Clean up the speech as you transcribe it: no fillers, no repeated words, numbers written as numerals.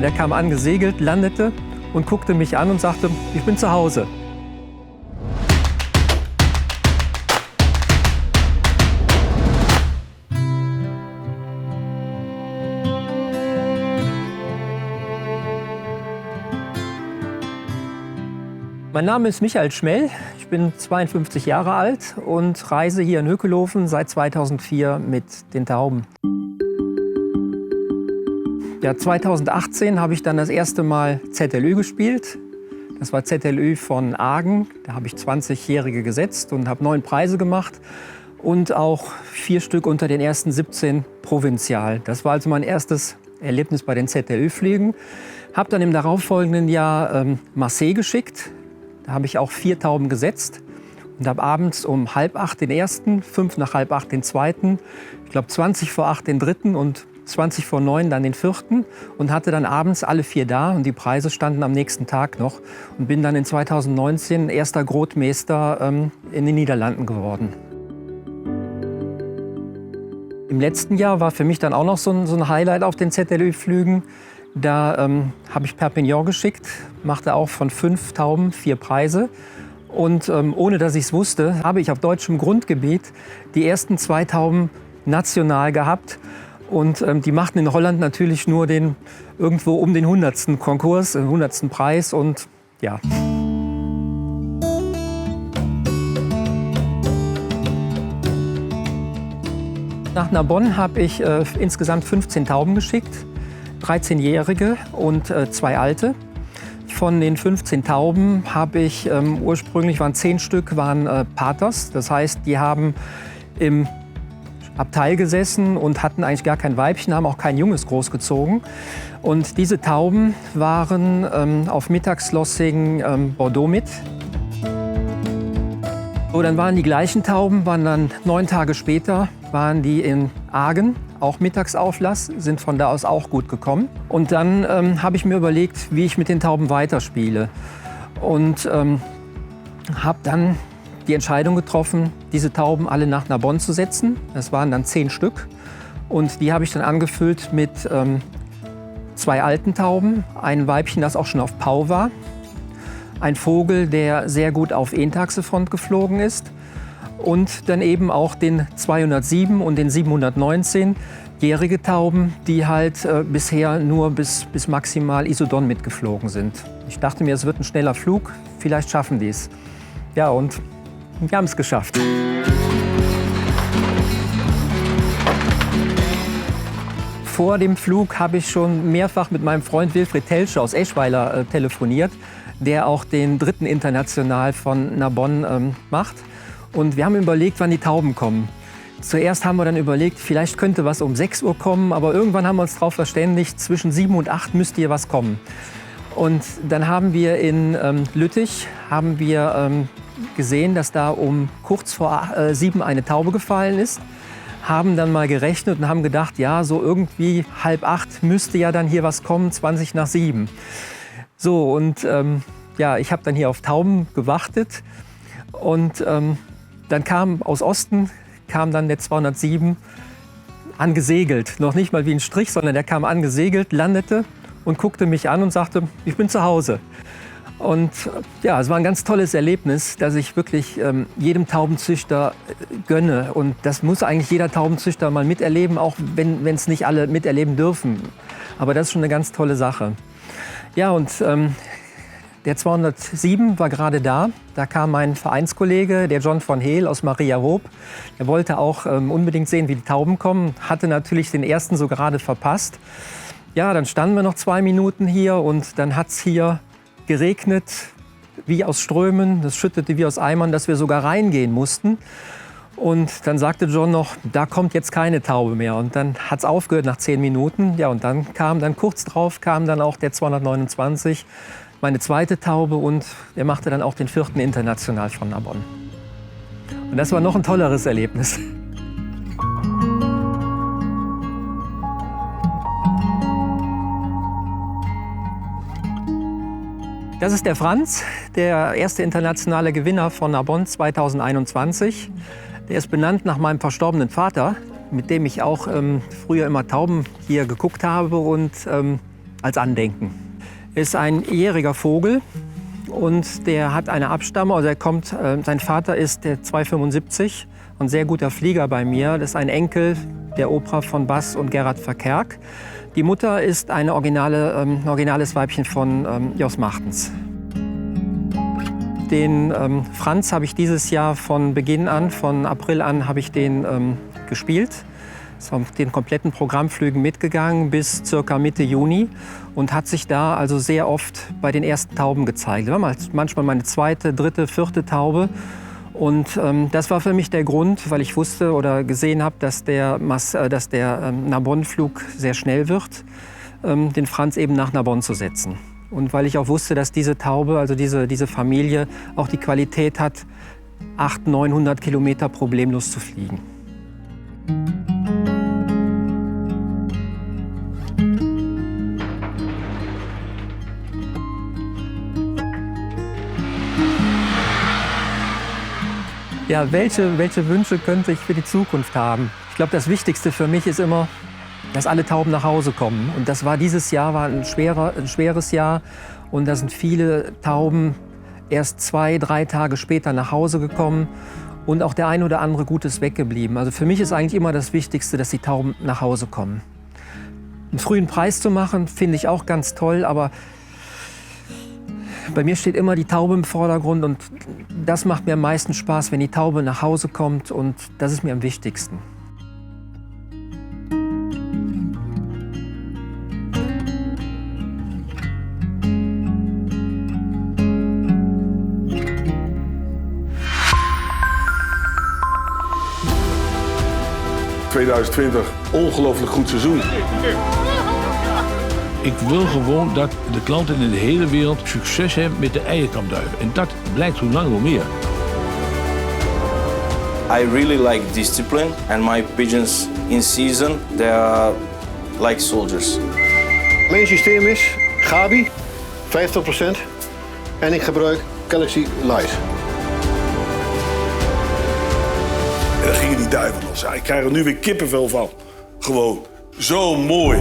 Der kam angesegelt, landete und guckte mich an und sagte, ich bin zu Hause. Mein Name ist Michael Schmell, ich bin 52 Jahre alt und reise hier in Hökelofen seit 2004 mit den Tauben. Ja, 2018 habe ich dann das erste Mal ZLÜ gespielt. Das war ZLÜ von Argen. Da habe ich 20-Jährige gesetzt und habe 9 Preise gemacht und auch 4 Stück unter den ersten 17 provinzial. Das war also mein erstes Erlebnis bei den ZLÜ-Flügen. Habe dann im darauffolgenden Jahr Marseille geschickt. Da habe ich auch 4 Tauben gesetzt und habe abends um 7:30 den ersten, 5 nach 7:30 den zweiten, ich glaube 20 vor 8 den dritten und 20 vor 9 dann den vierten und hatte dann abends alle 4 da und die Preise standen am nächsten Tag noch und bin dann in 2019 erster Großmeister in den Niederlanden geworden. Im letzten Jahr war für mich dann auch noch so ein Highlight auf den ZLÜ-Flügen. Da habe ich Perpignan geschickt, machte auch von 5 Tauben 4 Preise. Und ohne dass ich es wusste, habe ich auf deutschem Grundgebiet die ersten 2 Tauben national gehabt. Und die machten in Holland natürlich nur irgendwo um den 100. Konkurs, den 100. Preis. Und ja. Nach Narbonne habe ich insgesamt 15 Tauben geschickt. 13-Jährige und 2 alte. Von den 15 Tauben habe ich ursprünglich waren 10 Stück Paters. Das heißt, die haben im Abteil gesessen und hatten eigentlich gar kein Weibchen, haben auch kein Junges großgezogen. Und diese Tauben waren auf Mittagslossing Bordeaux mit. So, dann waren die gleichen Tauben, waren dann 9 Tage später, waren die in Argen, auch Mittagsauflass, sind von da aus auch gut gekommen. Und dann habe ich mir überlegt, wie ich mit den Tauben weiterspiele. Und habe dann die Entscheidung getroffen, diese Tauben alle nach Narbonne zu setzen. Das waren dann 10 Stück. Und die habe ich dann angefüllt mit 2 alten Tauben, ein Weibchen, das auch schon auf Pau war. Ein Vogel, der sehr gut auf Entaxefront geflogen ist. Und dann eben auch den 207 und den 719 jährige Tauben, die halt bisher nur bis maximal Isodon mitgeflogen sind. Ich dachte mir, es wird ein schneller Flug, vielleicht schaffen die es. Ja, und wir haben es geschafft. Vor dem Flug habe ich schon mehrfach mit meinem Freund Wilfried Telsche aus Eschweiler telefoniert, der auch den 3. International von Narbonne macht. Und wir haben überlegt, wann die Tauben kommen. Zuerst haben wir dann überlegt, vielleicht könnte was um 6 Uhr kommen, aber irgendwann haben wir uns darauf verständigt, zwischen 7 und 8 müsste hier was kommen. Und dann haben wir in Lüttich gesehen, dass da um kurz vor 7 eine Taube gefallen ist. Haben dann mal gerechnet und haben gedacht, ja, so irgendwie 7:30 müsste ja dann hier was kommen, 20 nach 7. So, und ja, ich habe dann hier auf Tauben gewartet und dann kam aus Osten dann der 207 angesegelt. Noch nicht mal wie ein Strich, sondern der kam angesegelt, landete und guckte mich an und sagte, ich bin zu Hause. Und ja, es war ein ganz tolles Erlebnis, das ich wirklich jedem Taubenzüchter gönne. Und das muss eigentlich jeder Taubenzüchter mal miterleben, auch wenn es nicht alle miterleben dürfen. Aber das ist schon eine ganz tolle Sache. Ja, und der 207 war gerade da. Da kam mein Vereinskollege, der John von Heel aus Mariahoop. Er wollte auch unbedingt sehen, wie die Tauben kommen. Hatte natürlich den ersten so gerade verpasst. Ja, dann standen wir noch 2 Minuten hier und dann hat es hier geregnet wie aus Strömen. Das schüttete wie aus Eimern, dass wir sogar reingehen mussten. Und dann sagte John noch, da kommt jetzt keine Taube mehr. Und dann hat es aufgehört nach 10 Minuten. Ja, und dann kurz drauf kam dann auch der 229. Meine zweite Taube und er machte dann auch den 4. International von Narbonne. Und das war noch ein tolleres Erlebnis. Das ist der Franz, der erste internationale Gewinner von Narbonne 2021. Der ist benannt nach meinem verstorbenen Vater, mit dem ich auch früher immer Tauben hier geguckt habe. Und als Andenken. Ist ein jähriger Vogel und der hat eine Abstammung. Also sein Vater ist der 275, ein sehr guter Flieger bei mir. Das ist ein Enkel der Oper von Bas und Gerhard Verkerk. Die Mutter ist ein originales Weibchen von Jos Martens. Den Franz habe ich dieses Jahr von Beginn an, von April an, habe ich den gespielt. Ist auf den kompletten Programmflügen mitgegangen bis circa Mitte Juni und hat sich da also sehr oft bei den ersten Tauben gezeigt. Das war manchmal meine zweite, dritte, vierte Taube. Und das war für mich der Grund, weil ich wusste oder gesehen habe, dass der Narbonne-Flug sehr schnell wird, den Franz eben nach Narbonne zu setzen. Und weil ich auch wusste, dass diese Taube, also diese Familie, auch die Qualität hat, 800, 900 Kilometer problemlos zu fliegen. Ja, welche Wünsche könnte ich für die Zukunft haben? Ich glaube, das Wichtigste für mich ist immer, dass alle Tauben nach Hause kommen. Und das war dieses Jahr ein schweres Jahr. Und da sind viele Tauben erst 2, 3 Tage später nach Hause gekommen. Und auch der ein oder andere gut ist weggeblieben. Also für mich ist eigentlich immer das Wichtigste, dass die Tauben nach Hause kommen. Einen frühen Preis zu machen, finde ich auch ganz toll. Aber bei mir steht immer die Taube im Vordergrund und das macht mir am meisten Spaß, wenn die Taube nach Hause kommt und das ist mir am wichtigsten. ...2020, ongelooflijk goed seizoen. Ik wil gewoon dat de klanten in de hele wereld succes hebben met de eierkampduiven. En dat blijkt hoe lang hoe meer. I really like discipline and my pigeons in season, they are like soldiers. Mijn systeem is Gabi, 50%. En ik gebruik Galaxy Light. En dan gingen die duiven los. Ik krijg er nu weer kippenvel van. Gewoon zo mooi.